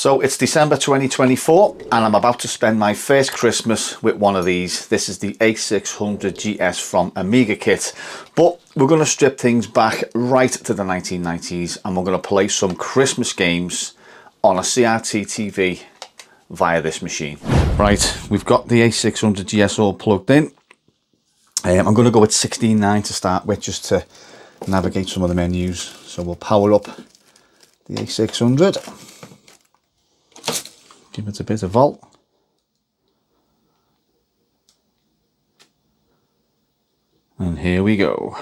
So it's December 2024 and I'm about to spend my first Christmas with one of these. This is the A600 GS from Amiga kit, but we're going to strip things back right to the 1990s and we're going to play some Christmas games on a CRT TV via this machine. Right, we've got the A600 GS all plugged in. I'm going to go with 16:9 to start with, just to navigate some of the menus. So we'll power up the A600. Give it a bit of volt. And here we go.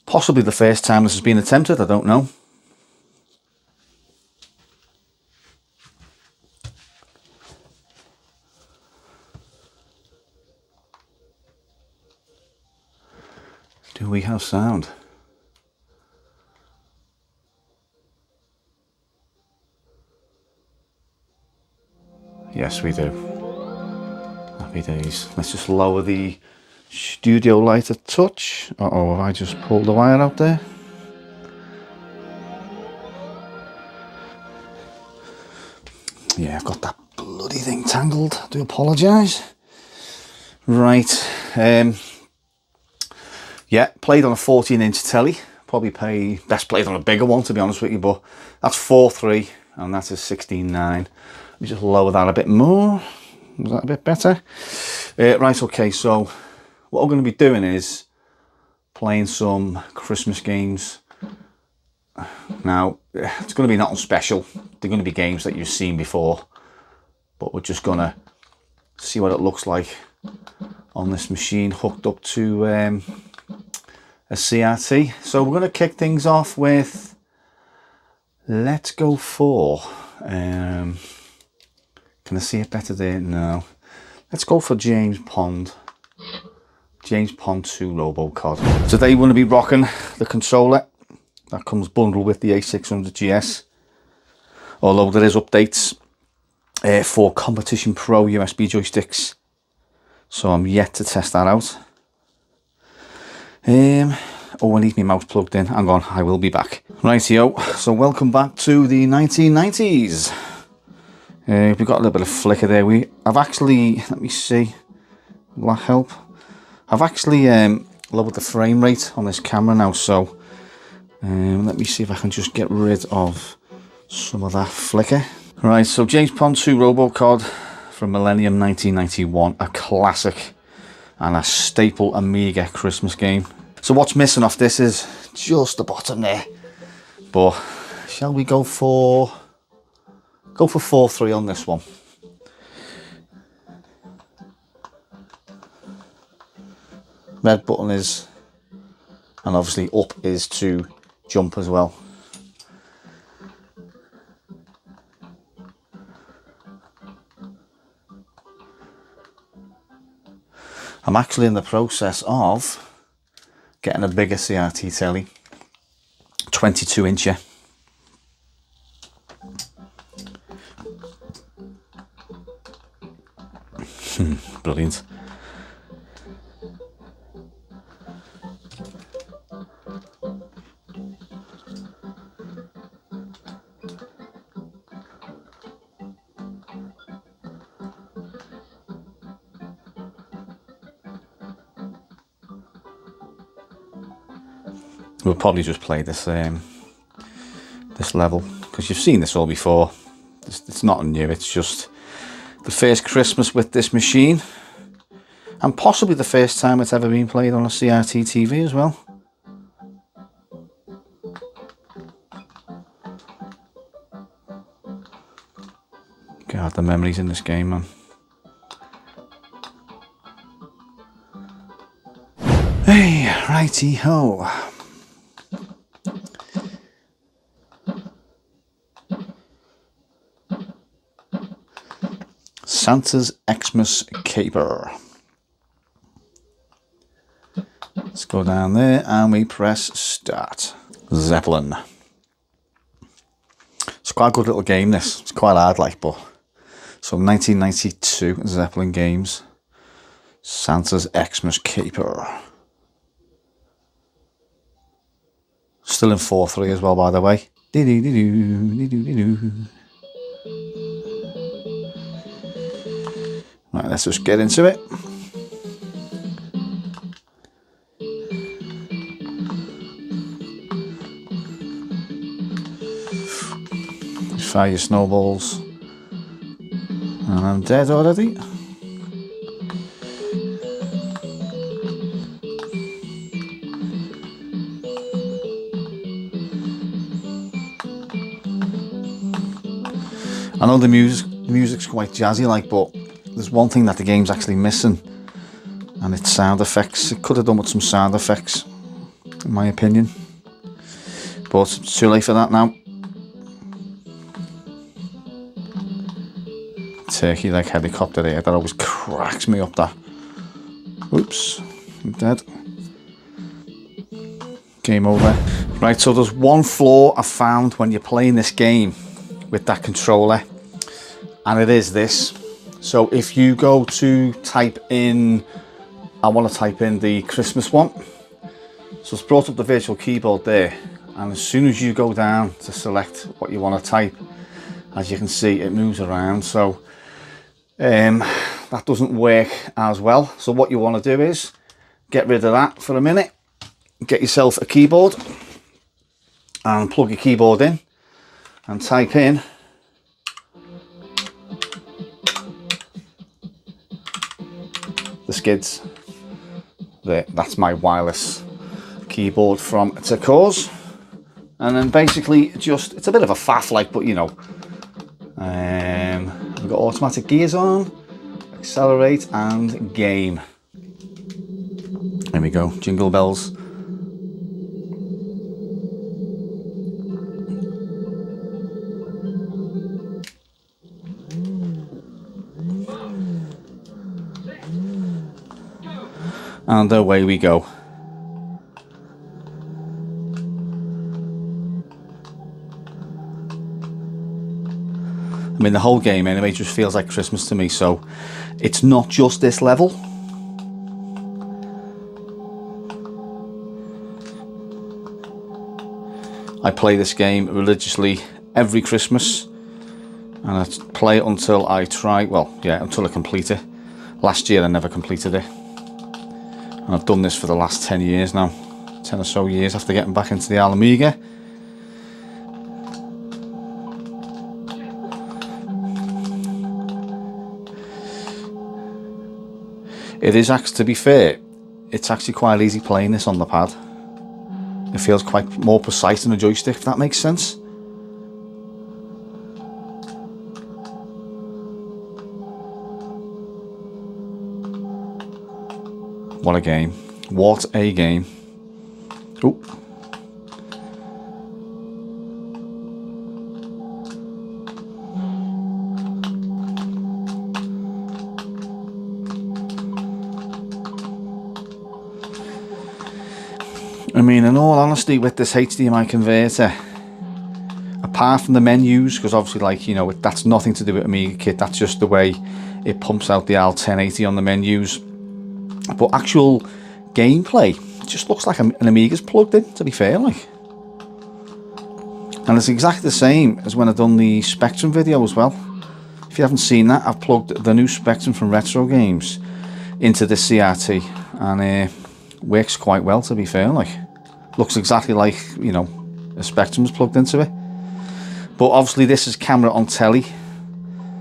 Possibly the first time this has been attempted, I don't know. Do we have sound? Yes, we do. Happy days. Let's just lower the studio light a touch. Uh-oh, have I just pulled the wire out there? Yeah, I've got that bloody thing tangled. I do apologise. Right. Yeah, played on a 14-inch telly. Probably best played on a bigger one, to be honest with you, but that's 4.3 and that is 16:9. Let me just lower that a bit more. Is that a bit better? Right, okay, so what we're going to be doing is playing some Christmas games. Now, it's going to be nothing special. They're going to be games that you've seen before, but we're just going to see what it looks like on this machine hooked up to a CRT. So we're going to kick things off with, let's go for... can I see it better there? No. Let's go for James Pond 2 Robocod. Today we're going to be rocking the controller that comes bundled with the A600 GS. Although there is updates for Competition Pro USB joysticks. So I'm yet to test that out. Oh, I need my mouse plugged in. Hang on, I will be back. Rightio, so welcome back to the 1990s. We've got a little bit of flicker there. I've actually, let me see, will that help? I've actually lowered the frame rate on this camera now, so let me see if I can just get rid of some of that flicker. Right, so James Pond 2 Robocod from Millennium 1991, a classic and a staple Amiga Christmas game. So what's missing off this is just the bottom there, but shall we go for 4.3 on this one. Red button is, and obviously up is to jump as well. I'm actually in the process of getting a bigger CRT telly, 22-incher. Brilliant. We'll probably just play this this level because you've seen this all before. It's not new. It's just the first Christmas with this machine, and possibly the first time it's ever been played on a CRT TV as well. God, the memories in this game, man. Hey, righty-ho. Santa's Xmas caper. Let's go down there and we press start. Zeppelin. It's quite a good little game, this. It's quite hard, like, but... So 1992 Zeppelin games. Santa's Xmas caper. Still in 4.3 as well, by the way. Right, let's just get into it. Just fire your snowballs. And I'm dead already. I know the music's quite jazzy like, but there's one thing that the game's actually missing, and it's sound effects. It could have done with some sound effects, in my opinion, but it's too late for that now. Turkey leg helicopter there, that always cracks me up, that. Oops, I'm dead. Game over. Right, so there's one flaw I found when you're playing this game with that controller, and it is this. So if you go to type in, I want to type in the Christmas one, so it's brought up the virtual keyboard there, and as soon as you go down to select what you want to type, as you can see, it moves around. So that doesn't work as well. So what you want to do is get rid of that for a minute, get yourself a keyboard and plug your keyboard in and type in the skids there. That's my wireless keyboard from Takors, and then basically just, it's a bit of a faff like, but you know, we've got automatic gears on, accelerate and game. There we go, jingle bells. And away we go. I mean, the whole game anyway just feels like Christmas to me, so it's not just this level. I play this game religiously every Christmas, and I play it until I until I complete it. Last year I never completed it. And I've done this for the last 10 years now, 10 or so years after getting back into the Amiga. It is actually, to be fair, it's actually quite easy playing this on the pad. It feels quite more precise than a joystick, if that makes sense. What a game. What a game. Oh. I mean, in all honesty, with this HDMI converter, apart from the menus, because obviously, like, you know, that's nothing to do with Amiga kit, that's just the way it pumps out the L1080 on the menus. But actual gameplay just looks like an Amiga's plugged in, to be fair, like. And it's exactly the same as when I've done the Spectrum video as well. If you haven't seen that, I've plugged the new Spectrum from Retro Games into the CRT, and works quite well, to be fair, like. Looks exactly like, you know, a Spectrum's plugged into it. But obviously this is camera on telly,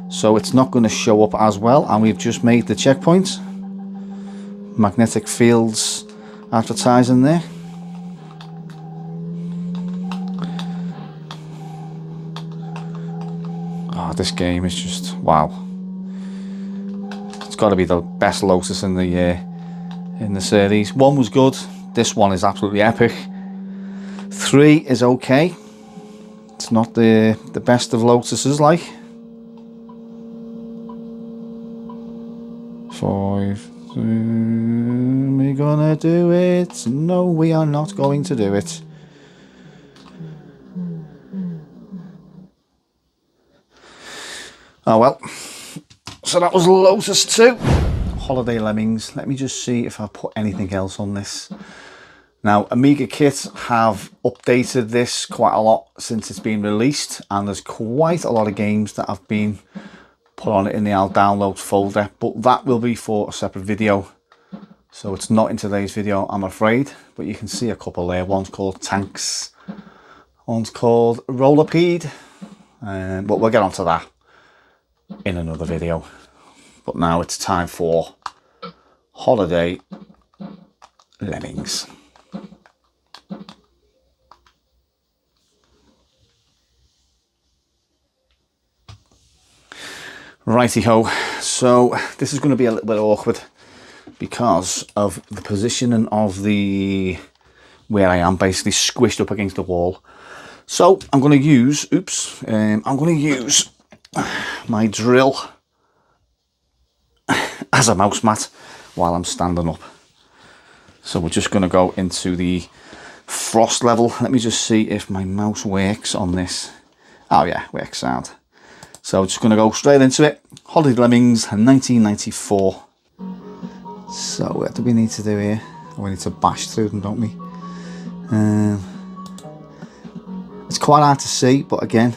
so it's not going to show up as well, and we've just made the checkpoint. Magnetic fields advertising there. Oh, this game is just wow. It's got to be the best Lotus in the series. 1 was good. This one is absolutely epic. 3 is okay. It's not the best of Lotuses, like. 5. We're gonna do it. No, we are not going to do it. Oh well. So that was Lotus 2. Holiday Lemmings. Let me just see if I put anything else on this. Now, Amiga kits have updated this quite a lot since it's been released, and there's quite a lot of games that have been put on it in the downloads folder, but that will be for a separate video. So it's not in today's video, I'm afraid, but you can see a couple there. One's called Tanks, one's called Rollerpede, but we'll get onto that in another video. But now it's time for Holiday Lemmings. Righty ho, so this is going to be a little bit awkward because of the positioning of the where I am basically squished up against the wall. So I'm going to use my drill as a mouse mat while I'm standing up. So we're just going to go into the frost level. Let me just see if my mouse works on this. Oh yeah, works sound. So I'm just going to go straight into it. Holiday Lemmings 1994. So what do we need to do here? We need to bash through them, don't we? It's quite hard to see, but again,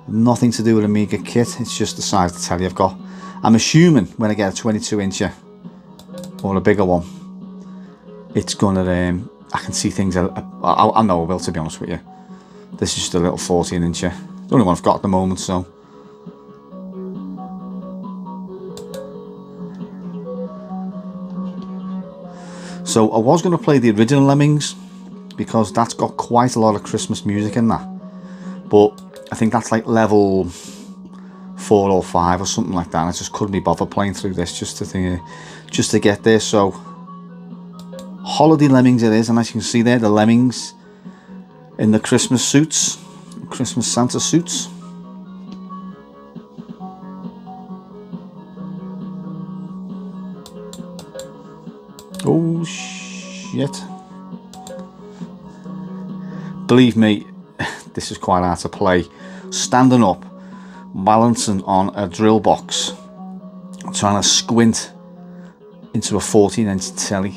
nothing to do with Amiga kit. It's just the size of the telly I've got. I'm assuming when I get a 22-incher or a bigger one, it's gonna. I can see things. I know I will, to be honest with you. This is just a little 14-incher. The only one I've got at the moment, so. So I was going to play the original Lemmings because that's got quite a lot of Christmas music in that, but I think that's like level 4 or 5 or something like that. I just couldn't be bothered playing through this just to get there. So Holiday Lemmings it is, and as you can see there, the Lemmings in the Christmas suits, Christmas Santa suits. Oh shit. Believe me, this is quite hard to play. Standing up, balancing on a drill box, trying to squint into a 14-inch telly.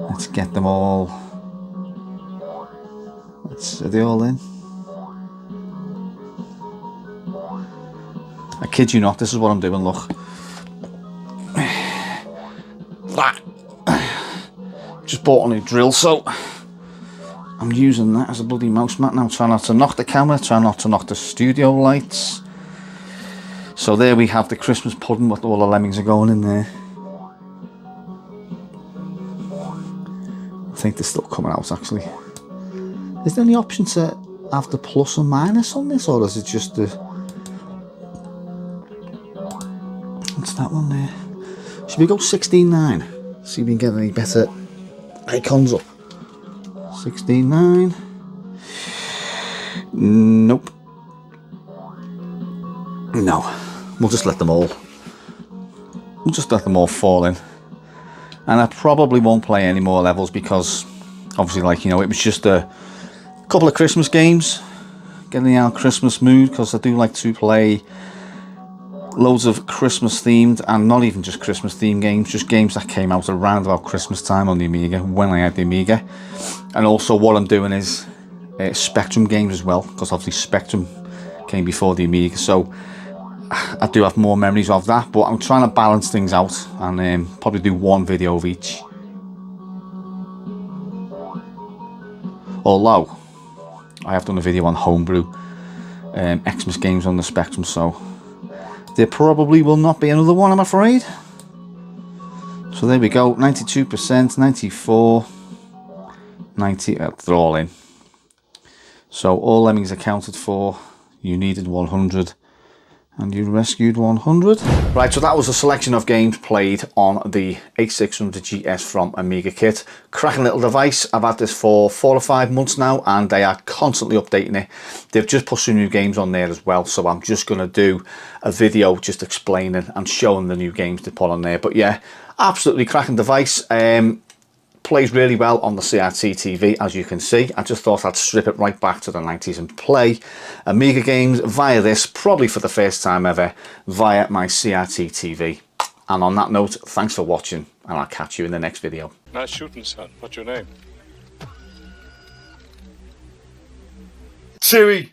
Let's get them all. Are they all in? I kid you not, this is what I'm doing, look. Just bought a new drill, so I'm using that as a bloody mouse mat now. Try not to knock the camera, try not to knock the studio lights. So there we have the Christmas pudding with all the Lemmings are going in there. I think they're still coming out actually. Is there any option to have the plus or minus on this, or is it just the... What's that one there? Should we go 16:9? See if we can get any better icons up. 16:9. Nope. No. We'll just let them all. We'll just let them all fall in. And I probably won't play any more levels because obviously, like, you know, it was just a couple of Christmas games. Getting out Christmas mood, because I do like to play loads of Christmas themed, and not even just Christmas themed games, just games that came out around about Christmas time on the Amiga, when I had the Amiga. And also what I'm doing is Spectrum games as well, because obviously Spectrum came before the Amiga, so I do have more memories of that, but I'm trying to balance things out and probably do one video of each. Although I have done a video on homebrew Xmas games on the Spectrum, so there probably will not be another one, I'm afraid. So there we go, 92%, 94, 90, they're all in. So all Lemmings accounted for. You needed 100 and you rescued 100. Right, so that was a selection of games played on the A600 GS from Amiga kit. Cracking little device. I've had this for 4 or 5 months now, and they are constantly updating it. They've just put some new games on there as well, so I'm just going to do a video just explaining and showing the new games they put on there. But yeah, absolutely cracking device. Plays really well on the CRT TV, as you can see. I just thought I'd strip it right back to the 90s and play Amiga games via this, probably for the first time ever, via my CRT TV. And on that note, thanks for watching. and I'll catch you in the next video. Nice shooting, son. What's your name? Chewie!